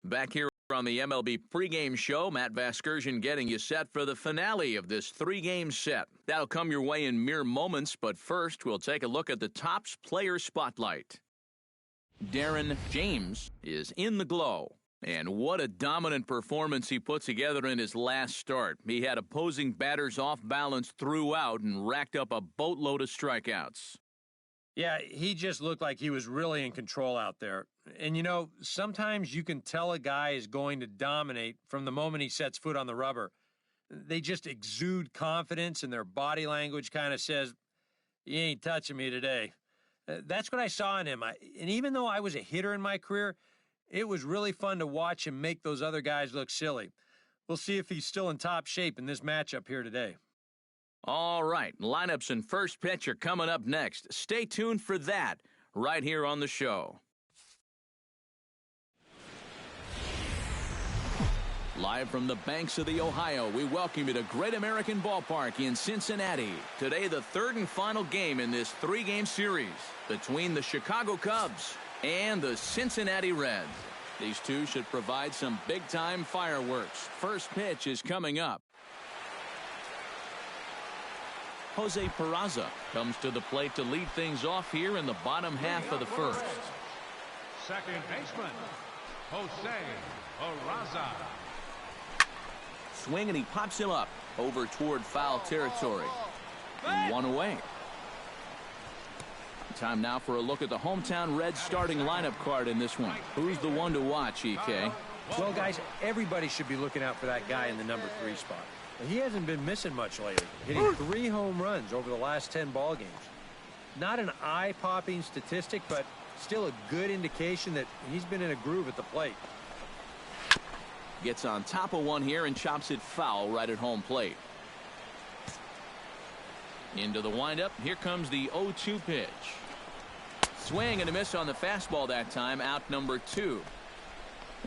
Back here on the MLB pregame show, Matt Vasgersian getting you set for the finale of this three-game set. That'll come your way in mere moments, but first we'll take a look at the Topps Player Spotlight. Darren James is in the glow. And what a dominant performance he put together in his last start. He had opposing batters off balance throughout and racked up a boatload of strikeouts. Yeah, he just looked like he was really in control out there. And, you know, sometimes you can tell a guy is going to dominate from the moment he sets foot on the rubber. They just exude confidence, and their body language kind of says, "You ain't touching me today." That's what I saw in him. And even though I was a hitter in my career, it was really fun to watch him make those other guys look silly. We'll see if he's still in top shape in this matchup here today. All right, lineups and first pitch are coming up next. Stay tuned for that right here on the show. Live from the banks of the Ohio, we welcome you to Great American Ballpark in Cincinnati. Today, the third and final game in this three-game series between the Chicago Cubs and the Cincinnati Reds. These two should provide some big-time fireworks. First pitch is coming up. Jose Peraza comes to the plate to lead things off here in the bottom half of the first. Second baseman, Jose Peraza. Swing, and he pops him up over toward foul territory. And one away. Time now for a look at the hometown Reds starting lineup card in this one. Who's the one to watch, EK? Well, guys, everybody should be looking out for that guy in the number 3 spot. He hasn't been missing much lately, hitting 3 home runs over the last 10 ball games. Not an eye-popping statistic, but still a good indication that he's been in a groove at the plate. Gets on top of one here and chops it foul right at home plate. Into the windup. Here comes the 0-2 pitch. Swing and a miss on the fastball that time. Out number 2.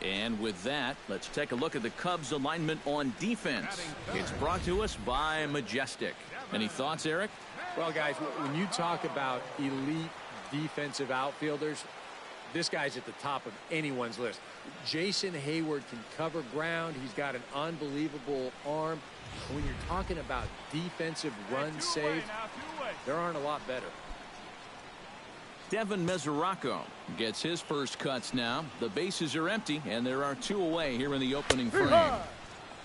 And with that, let's take a look at the Cubs alignment on defense. It's brought to us by Majestic. Any thoughts, Eric? Well, guys, when you talk about elite defensive outfielders, this guy's at the top of anyone's list. Jason Hayward can cover ground. He's got an unbelievable arm. When you're talking about defensive runs saved, there aren't a lot better. Devin Mesoraco gets his first cuts now. The bases are empty, and there are 2 away here in the opening frame.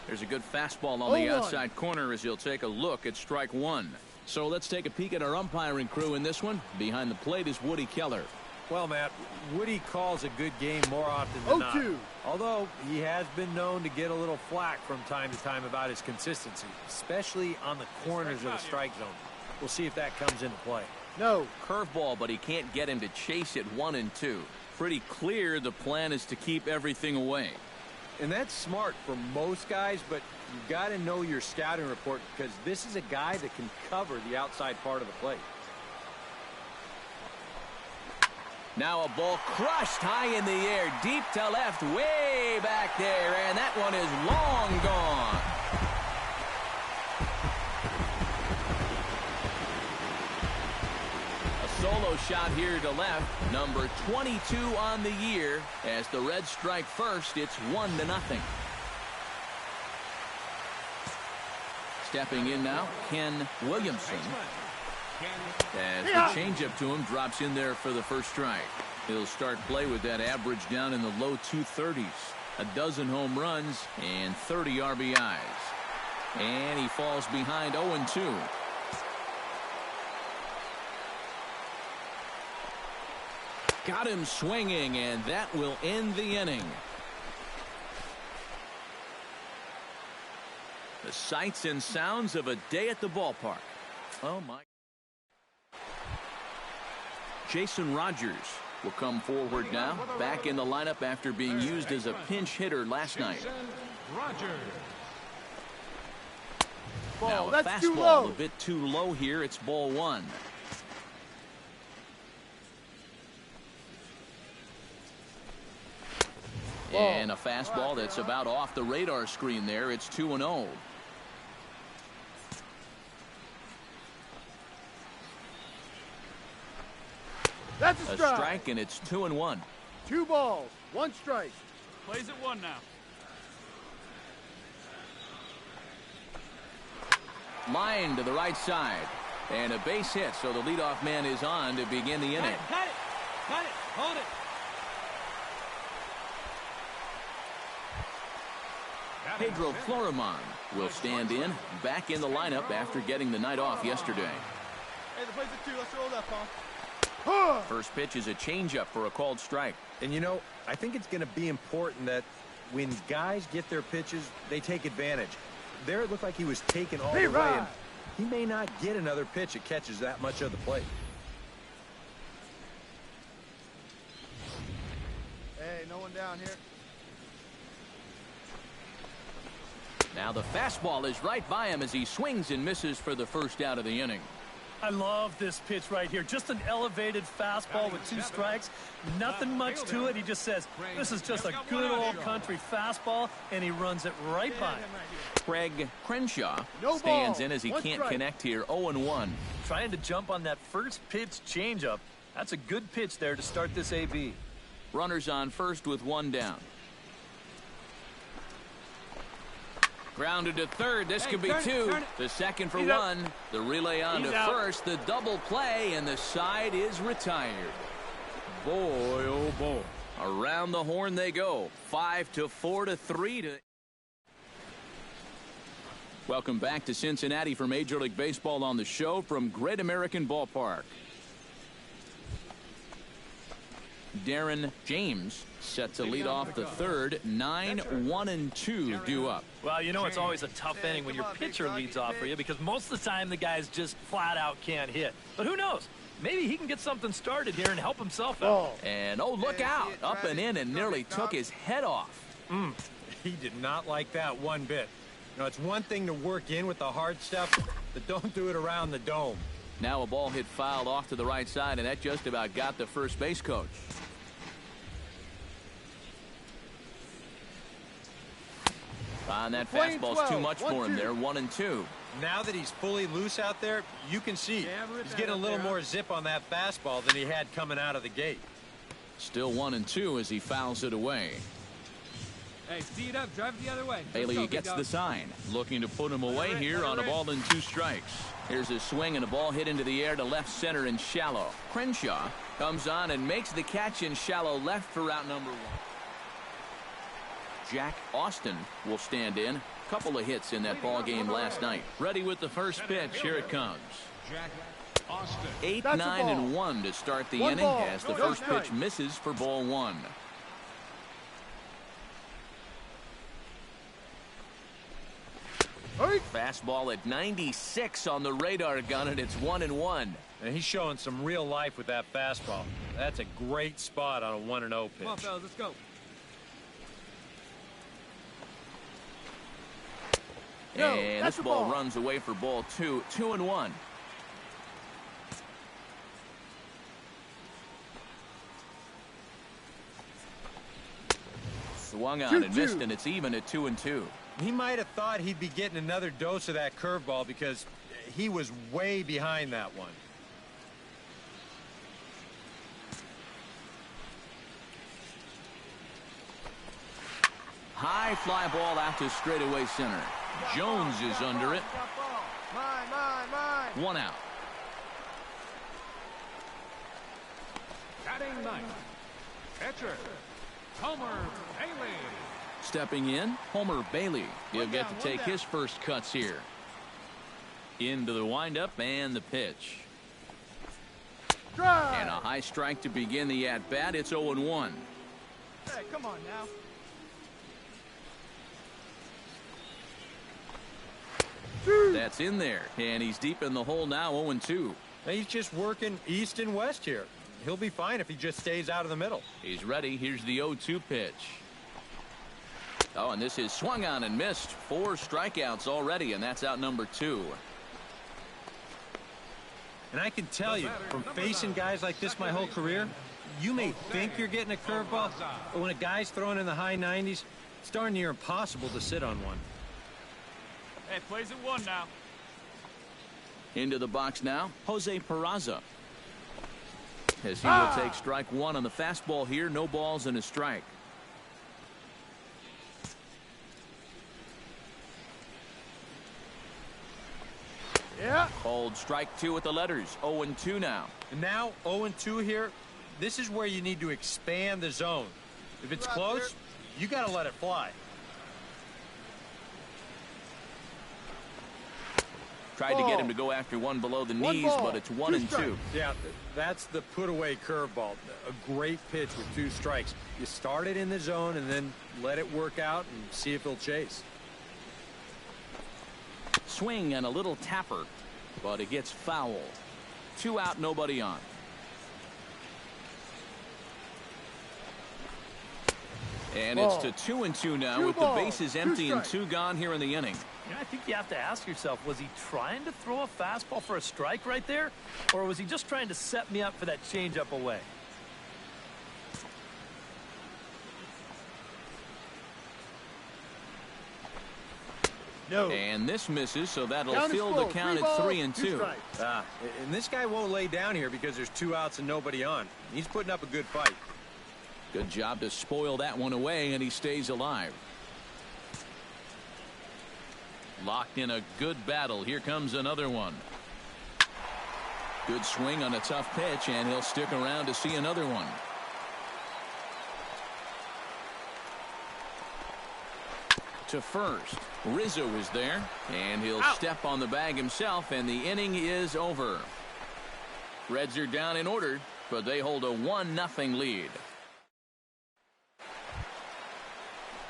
There's a good fastball on the outside corner as he'll take a look at strike 1. So let's take a peek at our umpiring crew in this one. Behind the plate is Woody Keller. Well, Matt, Woody calls a good game more often than not. Although he has been known to get a little flack from time to time about his consistency, especially on the corners of the strike zone. We'll see if that comes into play. No. Curveball, but he can't get him to chase it 1 and 2. Pretty clear the plan is to keep everything away. And that's smart for most guys, but you've got to know your scouting report because this is a guy that can cover the outside part of the plate. Now a ball crushed high in the air, deep to left, way back there, and that one is long gone. A solo shot here to left, number 22 on the year. As the Reds strike first, it's 1-0. Stepping in now, Ken Williamson. As the changeup to him drops in there for the first strike. He'll start play with that average down in the low 230s. A dozen home runs and 30 RBIs. And he falls behind 0-2. Got him swinging, and that will end the inning. The sights and sounds of a day at the ballpark. Oh, my. Jason Rogers will come forward now, back in the lineup after being used as a pinch hitter last night. Now a fastball a bit too low here. It's ball 1. And a fastball that's about off the radar screen there. It's 2-0. That's a strike. And it's 2-1. 2 balls, 1 strike. Plays at 1 now. Line to the right side. And a base hit, so the leadoff man is on to begin the inning. Cut it. Cut it. Hold it. Pedro Florimon will stand in, back in the lineup after getting the night off yesterday. Hey, the play's at 2. Let's roll that, Paul. First pitch is a changeup for a called strike. And, you know, I think it's going to be important that when guys get their pitches, they take advantage. There it looked like he was taken all the way, and he may not get another pitch that catches that much of the plate. Hey, no one down here. Now the fastball is right by him as he swings and misses for the first out of the inning. I love this pitch right here. Just an elevated fastball with 2 strikes. Nothing much to it. He just says, this is just a good old country fastball, and he runs it right by him. Craig Crenshaw stands in as he can't connect here. 0-1. Trying to jump on that first pitch changeup. That's a good pitch there to start this AB. Runners on first with 1 down. Grounded to third. This could be 2. The second for 1. The relay on to first. The double play, and the side is retired. Boy, oh boy. Around the horn they go. 5-4 to 3 to. Welcome back to Cincinnati for Major League Baseball on the show from Great American Ballpark. Darren James set to lead off the third. 9-1-2 due up. Well, you know it's always a tough inning when your pitcher leads off for you because most of the time the guys just flat out can't hit. But who knows? Maybe he can get something started here and help himself out. And oh, look out. Up and in and nearly took his head off. He did not like that one bit. You know, it's one thing to work in with the hard stuff, but don't do it around the dome. Now a ball hit fouled off to the right side, and that just about got the first base coach. And that fastball's too much for him there. 1-2. Now that he's fully loose out there, you can see he's getting a little more zip on that fastball than he had coming out of the gate. Still 1-2 as he fouls it away. Hey, speed up. Drive it the other way. Bailey gets the sign. Looking to put him away here on a ball and 2 strikes. Here's a swing and a ball hit into the air to left center and shallow. Crenshaw comes on and makes the catch in shallow left for out number 1. Jack Austin will stand in. Couple of hits in that ball game last night. Ready with the first pitch. Here it comes. 8-9-1 to start the inning as the first pitch misses for ball 1. Fastball at 96 on the radar gun, and it's 1-1. And he's showing some real life with that fastball. That's a great spot on a 1-0 pitch. Come on, fellas, let's go. And this ball runs away for ball 2. 2-1. Swung on and missed, and it's even at 2-2. He might have thought he'd be getting another dose of that curveball because he was way behind that one. High fly ball out to straightaway center. Jones is under it. Mine. 1 out. Batting ninth, pitcher, Homer Bailey. Stepping in, Homer Bailey. He'll get to take his first cuts here. Into the windup and the pitch. And a high strike to begin the at-bat. It's 0-1. Hey, come on now. That's in there, and he's deep in the hole now. 0-2. He's just working east and west here. He'll be fine if he just stays out of the middle. He's ready. Here's the 0-2 pitch. Oh, and this is swung on and missed. 4 strikeouts already, and that's out number 2. And I can tell you, from facing guys like this my whole career, you may think you're getting a curveball, but when a guy's throwing in the high 90s, it's darn near impossible to sit on one. Hey, plays at 1 now. Into the box now, Jose Peraza. As he will take strike 1 on the fastball here. No balls and a strike. Yeah. Called strike two with the letters. 0-2 now. And now 0-2 here. This is where you need to expand the zone. If it's close, you got to let it fly. Tried to get him to go after one below the knees, but it's 1-2. Yeah, that's the put-away curveball. A great pitch with 2 strikes. You start it in the zone and then let it work out and see if he'll chase. Swing and a little tapper, but it gets foul. 2 out, nobody on. And it's to 2-2 now with the bases empty and 2 gone here in the inning. You know, I think you have to ask yourself, was he trying to throw a fastball for a strike right there? Or was he just trying to set me up for that changeup away? No. And this misses, so that'll fill the count at 3-2. And this guy won't lay down here because there's 2 outs and nobody on. He's putting up a good fight. Good job to spoil that one away, and he stays alive. Locked in a good battle. Here comes another one. Good swing on a tough pitch, and he'll stick around to see another one. To first. Rizzo is there, and he'll step on the bag himself, and the inning is over. Reds are down in order, but they hold a 1-0 lead.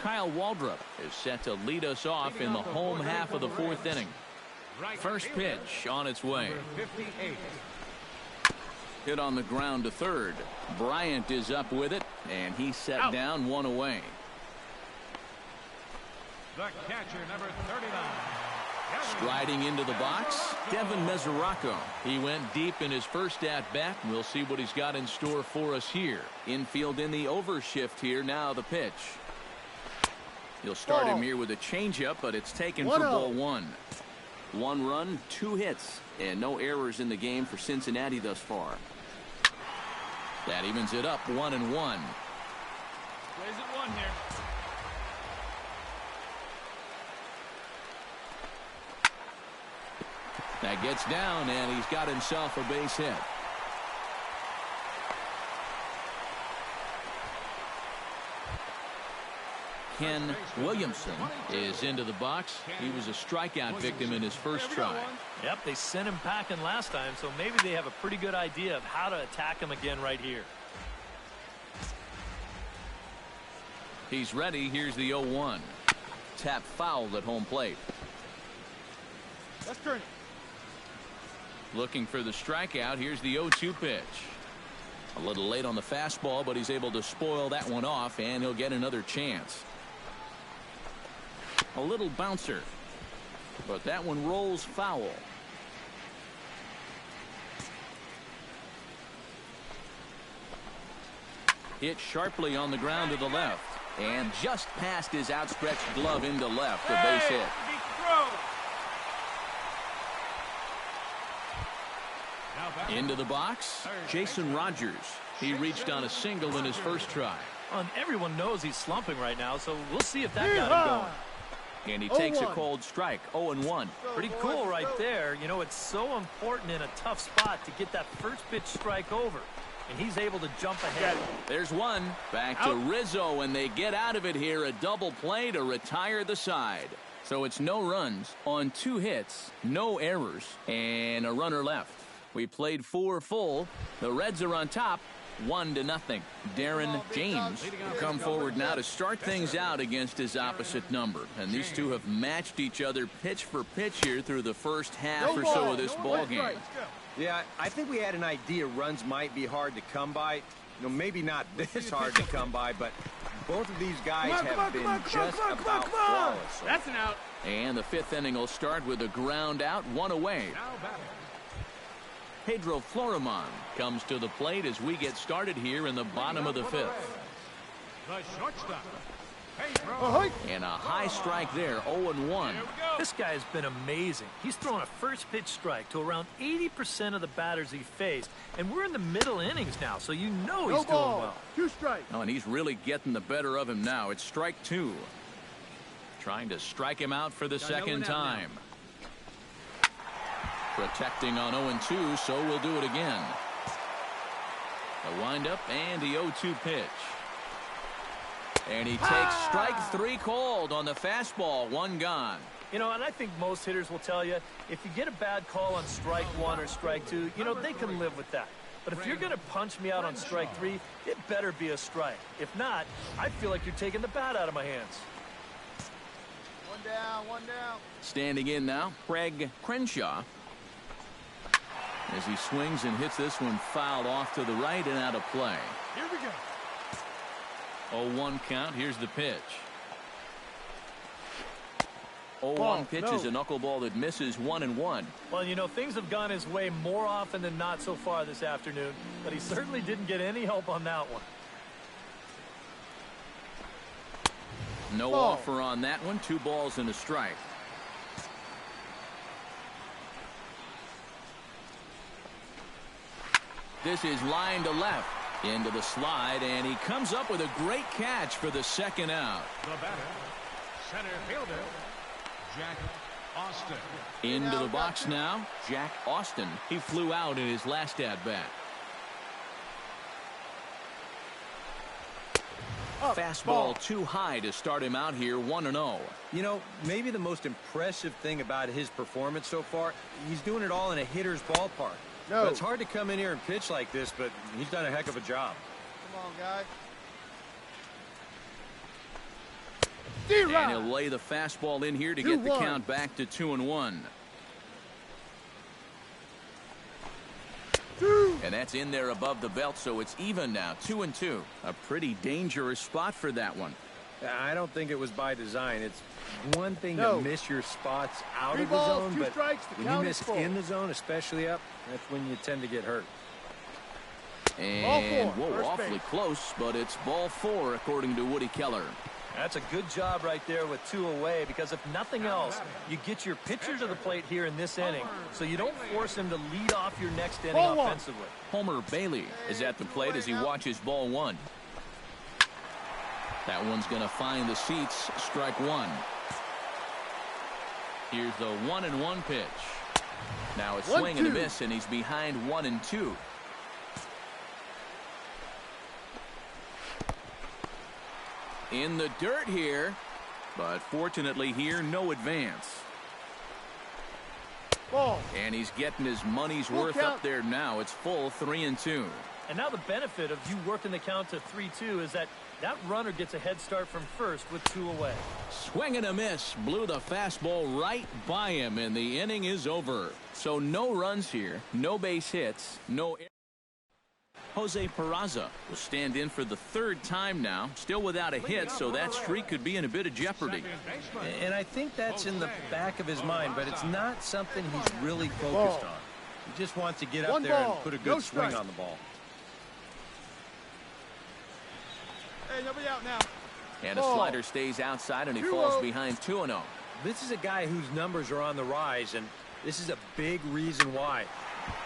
Kyle Waldrop is set to lead us off in the home half of the 4th inning. First pitch on its way. Hit on the ground to third. Bryant is up with it, and he's set down 1 away. The catcher, number 39. Striding into the box, Devin Mesoraco. He went deep in his first at-bat. We'll see what he's got in store for us here. Infield in the overshift here. Now the pitch. He'll start him here with a changeup, but it's taken for ball 1. 1 run, 2 hits, and no errors in the game for Cincinnati thus far. That evens it up 1-1. Plays it 1 here. That gets down, and he's got himself a base hit. Ken Williamson is into the box. He was a strikeout victim in his first try. Yep, they sent him packing last time, so maybe they have a pretty good idea of how to attack him again right here. He's ready. Here's the 0-1. Tap fouled at home plate. Let's turn it. Looking for the strikeout. Here's the 0-2 pitch. A little late on the fastball, but he's able to spoil that one off, and he'll get another chance. A little bouncer, but that one rolls foul. Hit sharply on the ground to the left, and just past his outstretched glove into left. A base hit. Into the box, Jason Rogers. He reached on a single in his first try. And everyone knows he's slumping right now, so we'll see if that got him going. And he takes a cold strike. 0-1. Pretty cool right there. You know, it's so important in a tough spot to get that first pitch strike over. And he's able to jump ahead. There's one. Back to Rizzo, and they get out of it here. A double play to retire the side. So it's no runs on 2 hits, no errors, and a runner left. We played 4 full. The Reds are on top, 1-0. Darren James will come forward now to start things out against his opposite number. And these two have matched each other pitch for pitch here through the first half or so of this ball game. Yeah, I think we had an idea runs might be hard to come by. You know, maybe not this hard to come by, but both of these guys have been just about flawless. That's an out. And the 5th inning will start with a ground out, 1 away. Pedro Florimon comes to the plate as we get started here in the bottom of the 5th. The shortstop, Pedro. And a high strike there, 0-1. This guy has been amazing. He's thrown a first pitch strike to around 80% of the batters he faced. And we're in the middle innings now, so you know he's doing well. 2 strikes. Oh, and he's really getting the better of him now. It's strike 2. Trying to strike him out for the second time. Protecting on 0-2, so we'll do it again. A windup and the 0-2 pitch. And he takes strike 3 called on the fastball. 1 gone. You know, and I think most hitters will tell you, if you get a bad call on strike 1 or strike 2, you know, they can live with that. But if you're going to punch me out on strike 3, it better be a strike. If not, I feel like you're taking the bat out of my hands. 1 down, 1 down. Standing in now, Craig Crenshaw. As he swings and hits this one fouled off to the right and out of play. Here we go. 0-1 count. Here's the pitch. 0-1 pitch is a knuckleball that misses 1-1. Well, you know, things have gone his way more often than not so far this afternoon, but he certainly didn't get any help on that one. No offer on that one. 2 balls and a strike. This is line to left. Into the slide, and he comes up with a great catch for the 2nd out. The batter, center fielder, Jack Austin. Into the box now, Jack Austin. He flew out in his last at-bat. Fastball too high to start him out here, 1-0. You know, maybe the most impressive thing about his performance so far, he's doing it all in a hitter's ballpark. No. But it's hard to come in here and pitch like this, but he's done a heck of a job. Come on, guy. And he'll lay the fastball in here to get the count back to 2-1. And that's in there above the belt, so it's even now, 2-2. A pretty dangerous spot for that one. I don't think it was by design. It's one thing to miss your spots out 3 of the balls, zone, 2 but strikes, the when you count miss is full. in the zone, especially up, that's when you tend to get hurt. And, Ball 4, whoa, first awfully base. close, but it's ball 4, according to Woody Keller. That's a good job right there with 2 away, because if nothing else, you get your pitcher to the plate here in this inning, so you don't force him to lead off your next inning Ball 1. offensively. Homer Bailey is at the plate as he watches ball 1. That one's going to find the seats. Strike 1. Here's the 1-1 pitch. Now it's swing and a miss, and he's behind 1-2. In the dirt here, but fortunately here, no advance. Ball. And he's getting his money's worth up there now. It's full 3-2. And now the benefit of you working the count to 3-2 is that runner gets a head start from first with 2 away. Swing and a miss. Blew the fastball right by him, and the inning is over. So no runs here, no base hits, no air. Jose Peraza will stand in for the 3rd time now, still without a hit, so that streak could be in a bit of jeopardy. And I think that's in the back of his mind, but it's not something he's really focused on. He just wants to get up there and put a good swing on the ball. Hey, nobody out now. And a slider stays outside, and he falls behind 2-0. This is a guy whose numbers are on the rise, and this is a big reason why.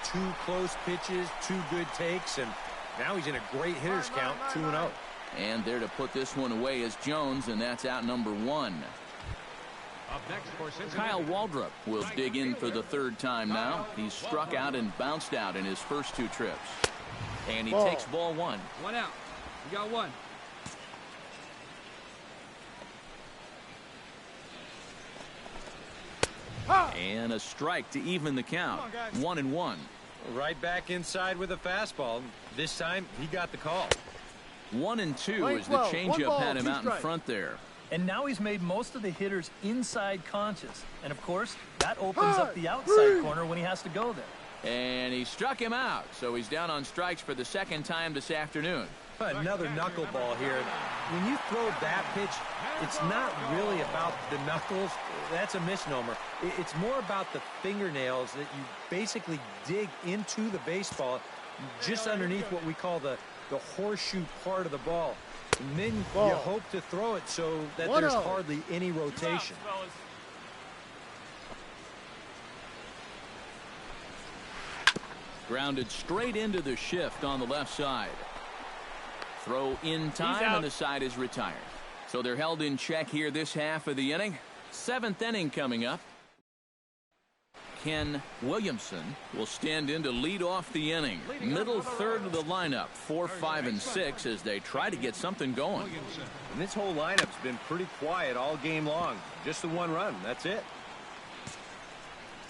2 close pitches, 2 good takes, and now he's in a great hitter's count, 2-0. And there to put this one away is Jones, and that's out number 1. Kyle Waldrop will dig in for the 3rd time now. He's struck out and bounced out in his first 2 trips. And he takes ball 1. 1 out. You got 1. And a strike to even the count. 1-1. Right back inside with a fastball. This time he got the call. 1-2 as the changeup had him out in front there. And now he's made most of the hitters inside conscious. And of course, that opens up the outside corner when he has to go there. And he struck him out, so he's down on strikes for the 2nd time this afternoon. Another knuckleball here. When you throw that pitch, it's not really about the knuckles. That's a misnomer. It's more about the fingernails that you basically dig into the baseball just underneath what we call the horseshoe part of the ball. And then you hope to throw it so that there's hardly any rotation. Grounded straight into the shift on the left side. Throw in time, and the side is retired. So they're held in check here this half of the inning. 7th inning coming up. Ken Williamson will stand in to lead off the inning. Middle third of the lineup, 4, 5, and 6 as they try to get something going. And this whole lineup's been pretty quiet all game long. Just the one run. That's it.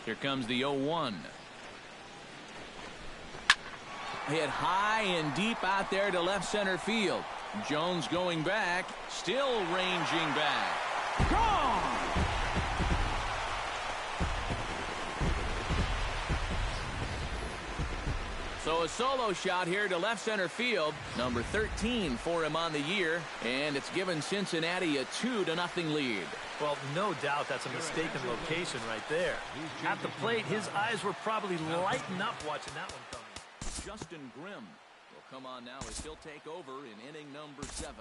Here comes the 0-1. Hit high and deep out there to left center field. Jones going back, still ranging back. Gone! So a solo shot here to left center field. Number 13 for him on the year, and it's given Cincinnati a 2-0 lead. Well, no doubt that's a mistaken location right there. At the plate, his eyes were probably lighting up watching that one coming. Justin Grimm will come on now as he'll take over in inning number 7.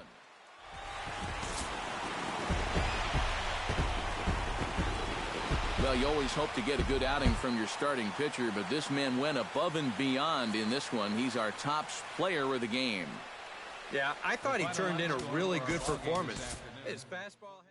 Well, you always hope to get a good outing from your starting pitcher, but this man went above and beyond in this one. He's our top player of the game. Yeah, I thought he turned in a really good performance. His fastball...